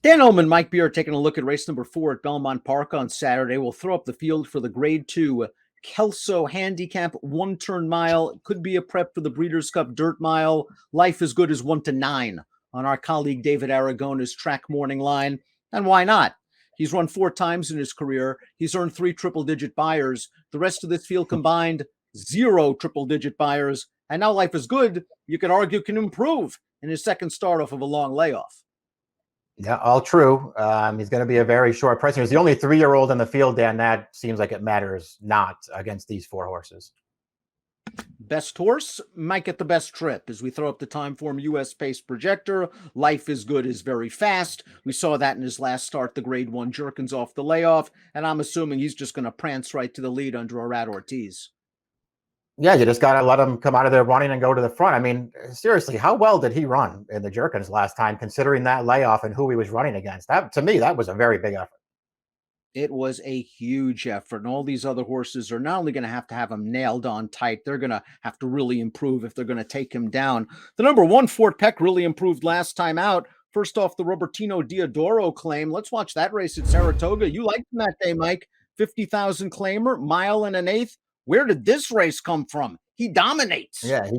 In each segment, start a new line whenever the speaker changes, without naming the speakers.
Dan Illman, Mike Beer taking a look at race number 4 at Belmont Park on Saturday. We'll throw up the field for the Grade 2 Kelso Handicap 1-turn mile. Could be a prep for the Breeders' Cup Dirt Mile. Life is Good as 1-9 on our colleague David Aragona's track morning line. And why not? He's run 4 times in his career. He's earned 3 triple-digit buyers. The rest of this field combined, 0 triple-digit buyers. And now Life is Good, you could argue, can improve in his second start off of a long layoff.
Yeah, all true. He's going to be a very short price. He's the only 3-year-old in the field, Dan. That seems like it matters not against these 4 horses.
Best horse might get the best trip as we throw up the Timeform US Pace Projector. Life is Good is very fast. We saw that in his last start, the Grade 1 Jerkins off the layoff, and I'm assuming he's just going to prance right to the lead under Arad Ortiz.
Yeah, you just got to let him come out of there running and go to the front. I mean, seriously, how well did he run in the Jerkins last time, considering that layoff and who he was running against? That, to me, that was a very big effort.
It was a huge effort, and all these other horses are not only going to have him nailed on tight, they're going to have to really improve if they're going to take him down. The number 1, Fort Peck, really improved last time out. First off, the Robertino Diodoro claim. Let's watch that race at Saratoga. You liked him that day, Mike. 50,000 claimer, 1 1/8. Where did this race come from? He dominates.
Yeah,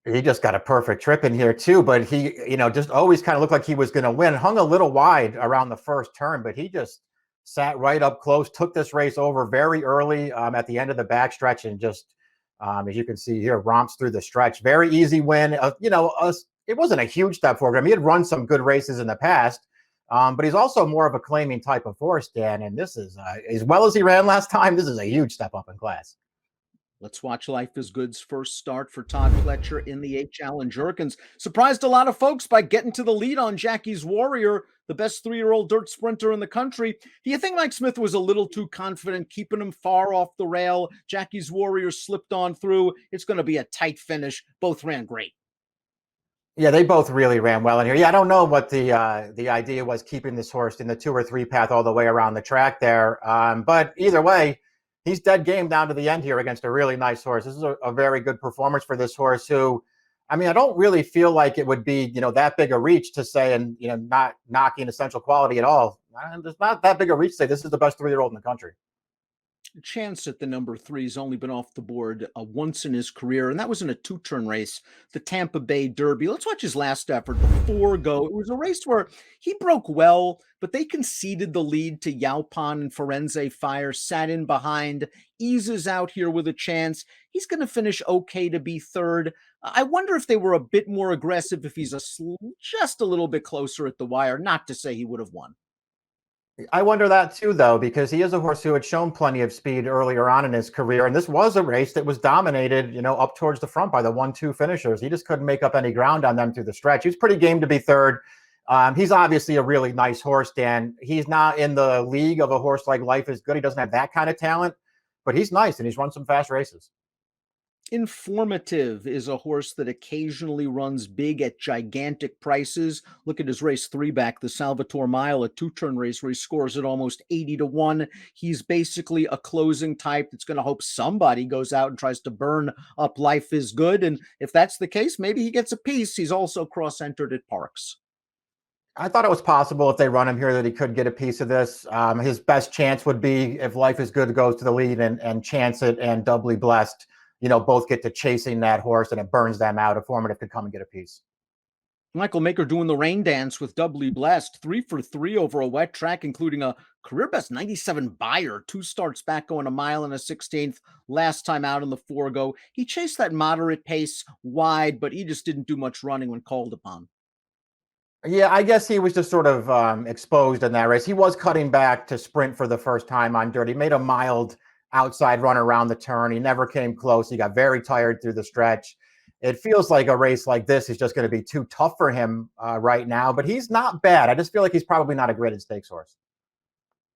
he just got a perfect trip in here too, but he, just always kind of looked like he was going to win. Hung a little wide around the first turn, but he just sat right up close, took this race over very early at the end of the backstretch, and just, as you can see here, romps through the stretch. Very easy win. It wasn't a huge step for him. He had run some good races in the past, but he's also more of a claiming type of horse, Dan, and this is, as well as he ran last time, this is a huge step up in class.
Let's watch Life is Good's first start for Todd Fletcher in the H. Allen Jerkins. Surprised a lot of folks by getting to the lead on Jackie's Warrior, the best 3-year-old dirt sprinter in the country. Do you think Mike Smith was a little too confident, keeping him far off the rail? Jackie's Warrior slipped on through. It's going to be a tight finish. Both ran great.
Yeah, they both really ran well in here. Yeah, I don't know what the idea was, keeping this horse in the 2 or 3 path all the way around the track there. But either way, he's dead game down to the end here against a really nice horse. This is a very good performance for this horse who, I mean, I don't really feel like it would be, that big a reach to say, and, not knocking essential quality at all. There's not that big a reach to say this is the best 3-year-old in the country.
Chance at the number 3 has only been off the board once in his career, and that was in a 2-turn race, the Tampa Bay Derby. Let's watch his last effort, the 4 Go. It was a race where he broke well, but they conceded the lead to Yaupan and Firenze Fire, sat in behind, eases out here with a chance. He's going to finish okay to be 3rd. I wonder if they were a bit more aggressive if he's just a little bit closer at the wire, not to say he would have won.
I wonder that too, though, because he is a horse who had shown plenty of speed earlier on in his career. And this was a race that was dominated, up towards the front by the 1-2 finishers. He just couldn't make up any ground on them through the stretch. He was pretty game to be 3rd. He's obviously a really nice horse, Dan. He's not in the league of a horse like Life is Good. He doesn't have that kind of talent, but he's nice and he's run some fast races.
Informative is a horse that occasionally runs big at gigantic prices. Look at his race 3 back, the Salvatore Mile, a 2-turn race where he scores at almost 80-1. He's basically a closing type that's going to hope somebody goes out and tries to burn up Life is Good. And if that's the case, maybe he gets a piece. He's also cross-entered at Parks.
I thought it was possible if they run him here that he could get a piece of this. His best chance would be if Life is Good goes to the lead and Chance It and Doubly Blessed, both get to chasing that horse and it burns them out. A formative could come and get a piece.
Michael Maker doing the rain dance with Doubly Blessed, 3 for 3 over a wet track, including a career best 97 buyer, 2 starts back going 1 1/16 last time out in the 4 Go. He chased that moderate pace wide, but he just didn't do much running when called upon.
Yeah, I guess he was just sort of exposed in that race. He was cutting back to sprint for the first time on dirt. He made a mild outside run around the turn. He never came close. He got very tired through the stretch. It feels like a race like this is just going to be too tough for him right now, but he's not bad. I just feel like he's probably not a graded stakes horse.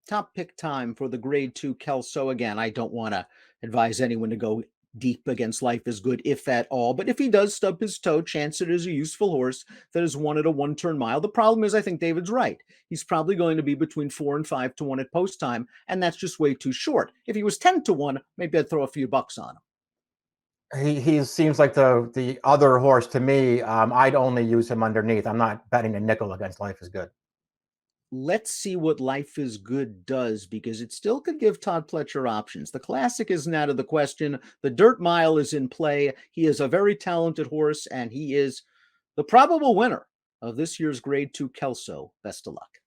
Top pick time for the Grade 2 Kelso. Again, I don't want to advise anyone to go deep against Life is Good, if at all. But if he does stub his toe, Chance It is a useful horse that has won at a 1-turn mile. The problem is, I think David's right. He's probably going to be between 4 and 5-1 at post time, and that's just way too short. If he was 10-1, maybe I'd throw a few bucks on him.
He seems like the other horse to me. I'd only use him underneath. I'm not betting a nickel against Life is Good.
let's see what Life is Good does, because it still could give Todd Pletcher options. The Classic isn't out of the question. The Dirt Mile is in play. He is a very talented horse, and he is the probable winner of this year's Grade 2 Kelso. Best of luck.